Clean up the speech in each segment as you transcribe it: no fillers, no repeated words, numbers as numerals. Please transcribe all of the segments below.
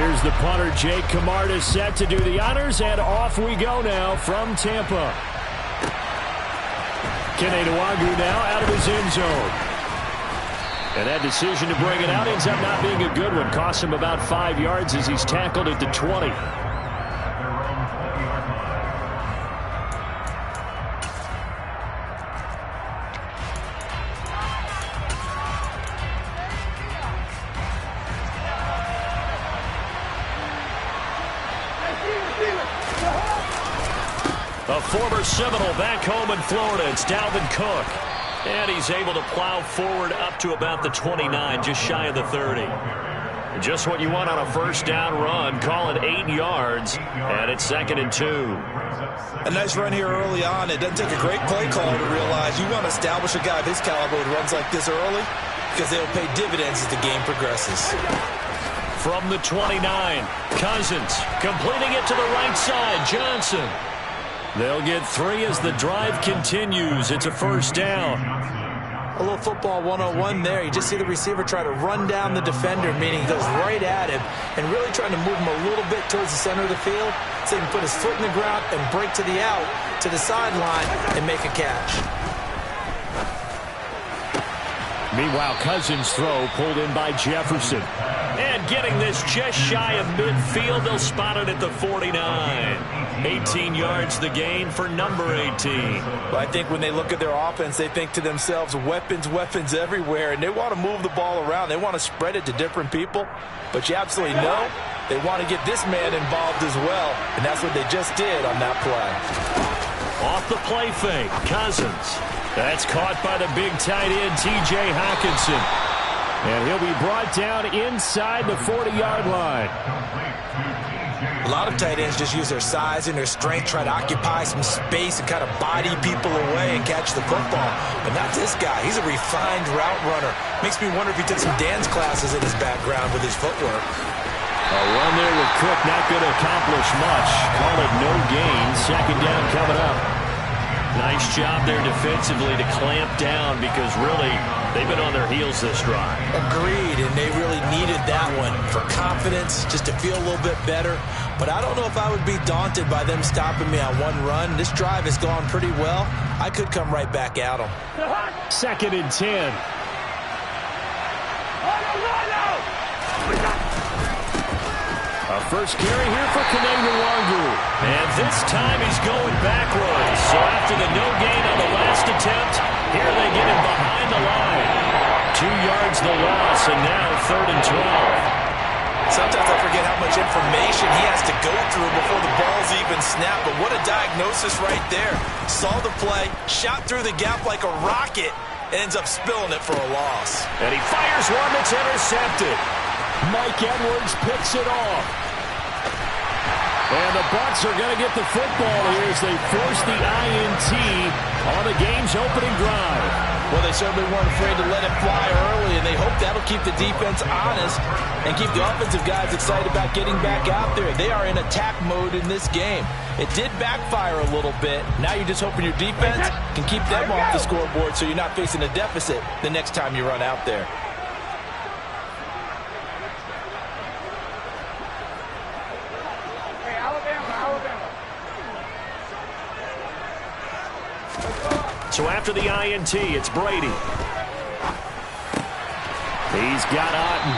Here's the punter, Jake Camarda, set to do the honors, and off we go now from Tampa. Tdrayton8 now out of his end zone. And that decision to bring it out ends up not being a good one. Costs him about 5 yards as he's tackled at the 20. A former Seminole back home in Florida. It's Dalvin Cook. And he's able to plow forward up to about the 29, just shy of the 30. Just what you want on a first down run. Call it 8 yards, and it's 2nd and 2. A nice run here early on. It doesn't take a great play caller to realize you want to establish a guy of his caliber who runs like this early because they'll pay dividends as the game progresses. From the 29, Cousins completing it to the right side. Johnson. They'll get 3 as the drive continues. It's a first down. A little football 101 there. You just see the receiver try to run down the defender, meaning he goes right at him and really trying to move him a little bit towards the center of the field so he can put his foot in the ground and break to the out, to the sideline, and make a catch. Meanwhile, Cousins' throw pulled in by Jefferson. And getting this just shy of midfield, they'll spot it at the 49. 18 yards the gain for number 18. Well, I think when they look at their offense, they think to themselves, weapons, weapons everywhere, and they want to move the ball around. They want to spread it to different people, but you absolutely know they want to get this man involved as well, and that's what they just did on that play. Off the play fake, Cousins. That's caught by the big tight end, T.J. Hockenson. And he'll be brought down inside the 40-yard line. A lot of tight ends just use their size and their strength, try to occupy some space and kind of body people away and catch the football. But not this guy. He's a refined route runner. Makes me wonder if he took some dance classes in his background with his footwork. A run there with Cook not going to accomplish much. Call it no gain. 2nd down coming up. Nice job there defensively to clamp down because really they've been on their heels this drive. Agreed, and they really needed that one for confidence, just to feel a little bit better. But I don't know if I would be daunted by them stopping me on one run. This drive has gone pretty well. I could come right back at them. 2nd and 10. A first carry here for Tdrayton8. And this time he's going backwards. So after the no gain on the last attempt, here they get him behind the line. 2 yards the loss, and now 3rd and 12. Sometimes I forget how much information he has to go through before the ball's even snapped. But what a diagnosis right there. Saw the play, shot through the gap like a rocket, and ends up spilling it for a loss. And he fires one that's intercepted. Mike Edwards picks it off. And the Bucs are going to get the football here as they force the INT on the game's opening drive. Well, they certainly weren't afraid to let it fly early, and they hope that'll keep the defense honest and keep the offensive guys excited about getting back out there. They are in attack mode in this game. It did backfire a little bit. Now you're just hoping your defense can keep them off the scoreboard so you're not facing a deficit the next time you run out there. So after the INT, it's Brady. He's got Otten.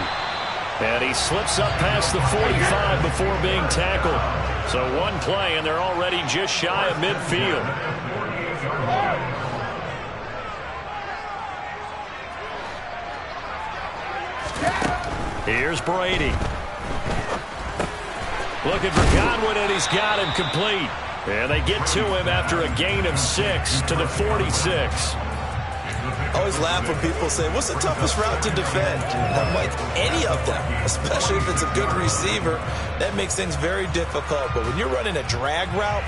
And he slips up past the 45 before being tackled. So one play, and they're already just shy of midfield. Here's Brady. Looking for Godwin, and he's got him complete. And they get to him after a gain of 6 to the 46. I always laugh when people say, what's the toughest route to defend? I'm like, any of them, especially if it's a good receiver. That makes things very difficult. But when you're running a drag route,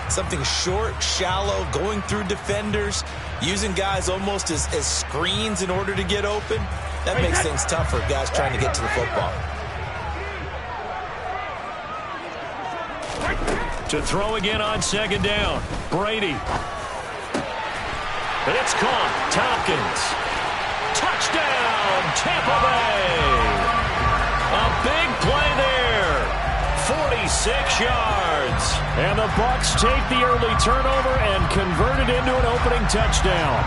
something short, shallow, going through defenders, using guys almost as screens in order to get open, that makes things tough for guys trying to get to the football. To throw again on 2nd down. Brady. It's caught. Tompkins. Touchdown, Tampa Bay. A big play there. 46 yards. And the Bucs take the early turnover and convert it into an opening touchdown.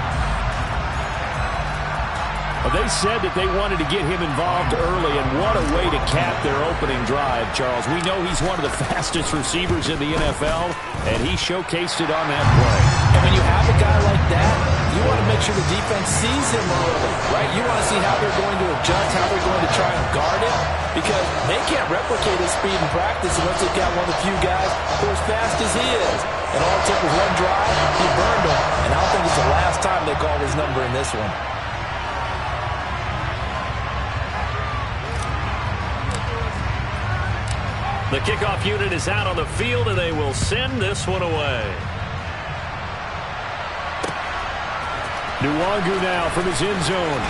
They said that they wanted to get him involved early, and what a way to cap their opening drive, Charles. We know he's one of the fastest receivers in the NFL, and he showcased it on that play. And when you have a guy like that, you want to make sure the defense sees him early, right? You want to see how they're going to adjust, how they're going to try and guard him, because they can't replicate his speed in practice unless they've got one of the few guys who are as fast as he is. And all it took was one drive, he burned him, and I don't think it's the last time they call his number in this one. The kickoff unit is out on the field, and they will send this one away. Nwangu now from his end zone.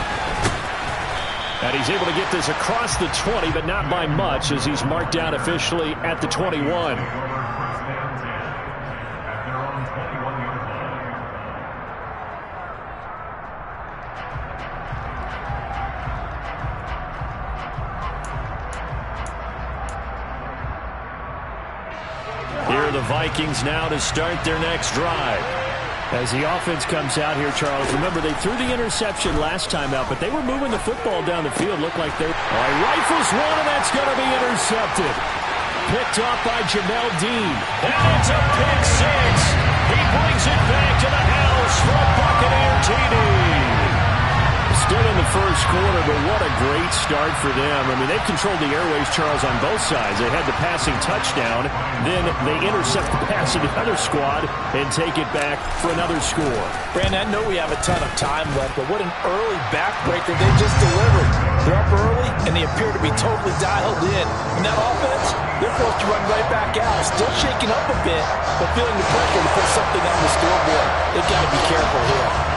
And he's able to get this across the 20, but not by much, as he's marked down officially at the 21. Here are the Vikings now to start their next drive. As the offense comes out here, Charles, remember they threw the interception last time out, but they were moving the football down the field. Looked like they rifles one, and that's going to be intercepted. Picked off by Jamel Dean. And it's a pick six. He brings it back to the house for a Buccaneer TD. Still in the first quarter, but what a great start for them. I mean, they've controlled the airways, Charles, on both sides. They had the passing touchdown, then they intercept the pass of the other squad and take it back for another score. Brandon, I know we have a ton of time left, but what an early backbreaker they just delivered. They're up early, and they appear to be totally dialed in. And that offense, they're forced to run right back out, still shaking up a bit, but feeling the pressure to put something on the scoreboard. They've got to be careful here.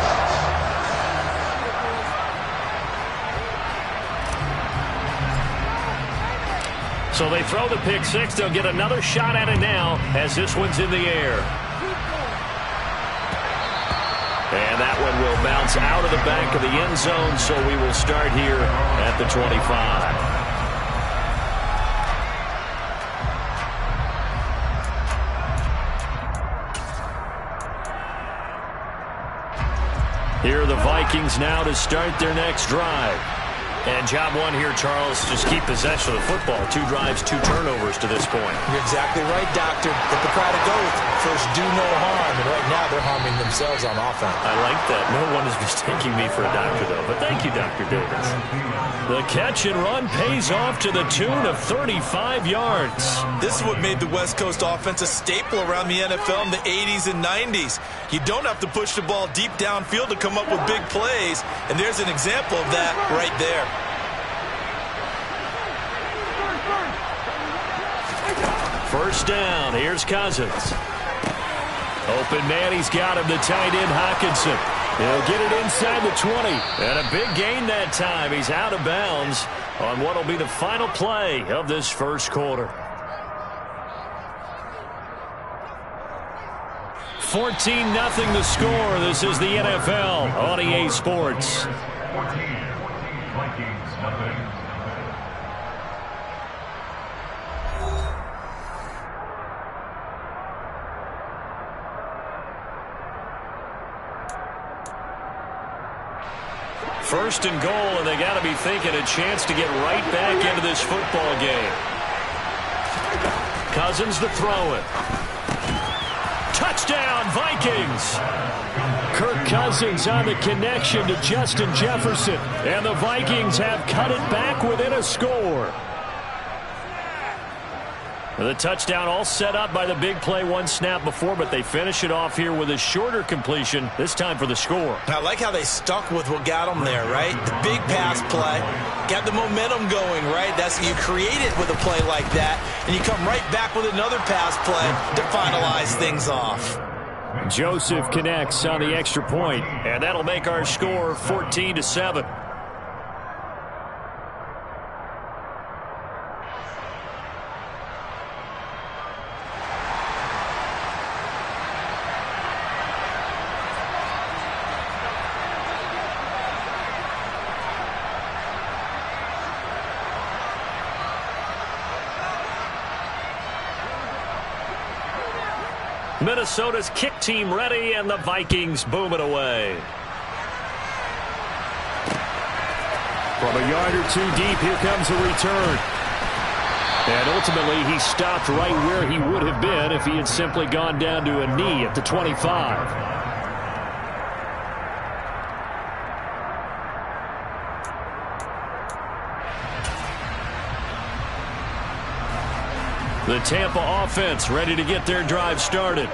So they throw the pick six. They'll get another shot at it now as this one's in the air. And that one will bounce out of the back of the end zone, so we will start here at the 25. Here are the Vikings now to start their next drive. And job one here, Charles, just keep possession of the football. 2 drives, 2 turnovers to this point. You're exactly right, Doctor. Hippocratic oath. First, do no harm. And right now, they're harming themselves on offense. I like that. No one is mistaking me for a doctor, though. But thank you, Dr. Davis. The catch and run pays off to the tune of 35 yards. This is what made the West Coast offense a staple around the NFL in the 80s and 90s. You don't have to push the ball deep downfield to come up with big plays. And there's an example of that right there. First down. Here's Cousins. Open man. He's got him. The tight end, Hockenson. He'll get it inside the 20. And a big gain that time. He's out of bounds on what will be the final play of this first quarter. 14-0 the score. This is the NFL on EA Sports. 14, Vikings, nothing. First and goal, and they got to be thinking a chance to get right back into this football game. Cousins to throw it. Touchdown, Vikings! Kirk Cousins on the connection to Justin Jefferson. And the Vikings have cut it back within a score. The touchdown all set up by the big play one snap before, but they finish it off here with a shorter completion, this time for the score. I like how they stuck with what got them there, right? The big pass play, got the momentum going, right? That's you create it with a play like that, and you come right back with another pass play to finalize things off. Joseph connects on the extra point, and that'll make our score 14-7. Minnesota's kick team ready, and the Vikings boom it away. From a yard or two deep, here comes a return. And ultimately, he stopped right where he would have been if he had simply gone down to a knee at the 25. The Tampa offense ready to get their drive started.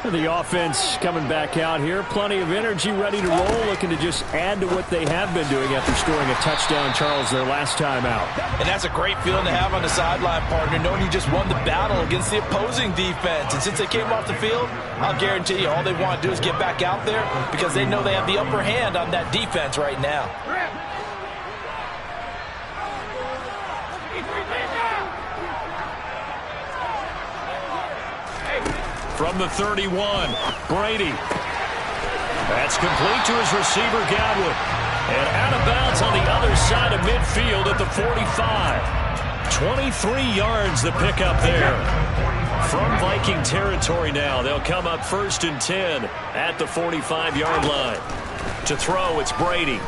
The offense coming back out here. Plenty of energy, ready to roll, looking to just add to what they have been doing after scoring a touchdown, Charles, their last time out. And that's a great feeling to have on the sideline, partner, knowing you just won the battle against the opposing defense. And since they came off the field, I'll guarantee you all they want to do is get back out there because they know they have the upper hand on that defense right now. From the 31, Brady. That's complete to his receiver, Godwin. And out of bounds on the other side of midfield at the 45. 23 yards the pickup there. From Viking territory now, they'll come up 1st and 10 at the 45-yard line. To throw, it's Brady.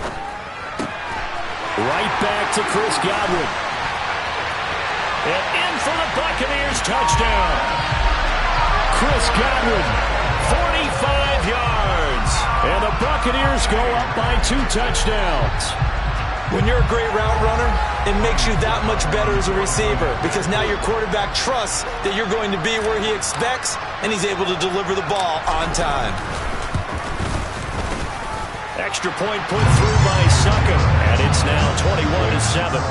Right back to Chris Godwin. And in for the Buccaneers touchdown. Chris Godwin, 45 yards. And the Buccaneers go up by 2 touchdowns. When you're a great route runner, it makes you that much better as a receiver because now your quarterback trusts that you're going to be where he expects, and he's able to deliver the ball on time. Extra point put through by Suckum, and it's now 21-7.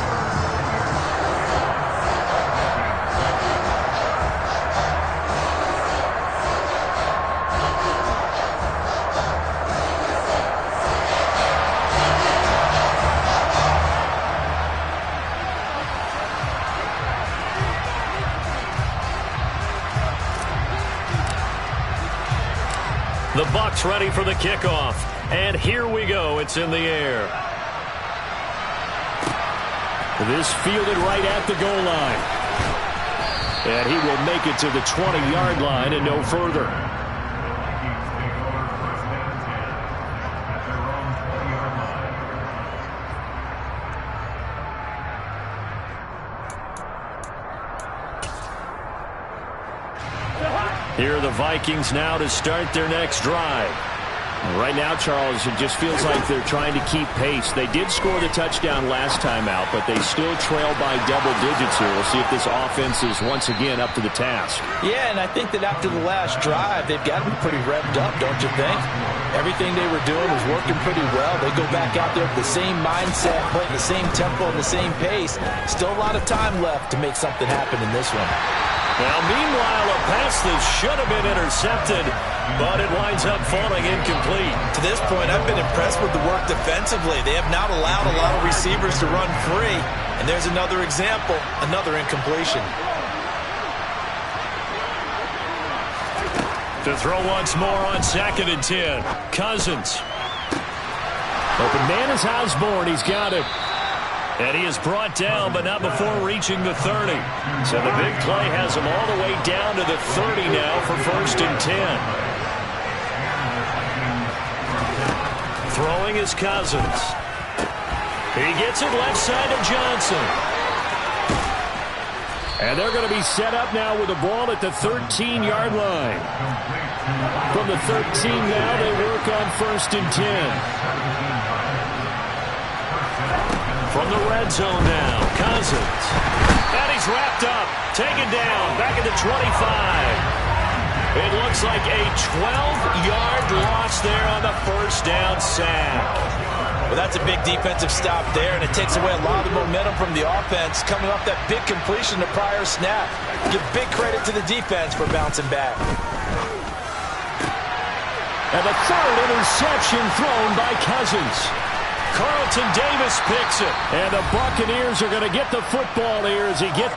The Bucs ready for the kickoff. And here we go. It's in the air. This fielded right at the goal line. And he will make it to the 20-yard line and no further. Here are the Vikings now to start their next drive. Right now, Charles, it just feels like they're trying to keep pace. They did score the touchdown last time out, but they still trail by double digits here. We'll see if this offense is once again up to the task. Yeah, and I think that after the last drive, they've got to be pretty revved up, don't you think? Everything they were doing was working pretty well. They go back out there with the same mindset, playing the same tempo and the same pace. Still a lot of time left to make something happen in this one. Now, meanwhile, a pass that should have been intercepted, but it winds up falling incomplete. To this point, I've been impressed with the work defensively. They have not allowed a lot of receivers to run free. And there's another example, another incompletion. To throw once more on 2nd and 10. Cousins. Open man is Osborne. He's got it. And he is brought down, but not before reaching the 30. So the big play has him all the way down to the 30 now for 1st and 10. Throwing is Cousins. He gets it left side to Johnson. And they're going to be set up now with the ball at the 13-yard line. From the 13 now, they work on 1st and 10. From the red zone now, Cousins. And he's wrapped up, taken down, back at the 25. It looks like a 12-yard loss there on the 1st down sack. Well, that's a big defensive stop there, and it takes away a lot of the momentum from the offense coming off that big completion the prior snap. Give big credit to the defense for bouncing back. And the 3rd interception thrown by Cousins. Carlton Davis picks it. And the Buccaneers are going to get the football here as he gets...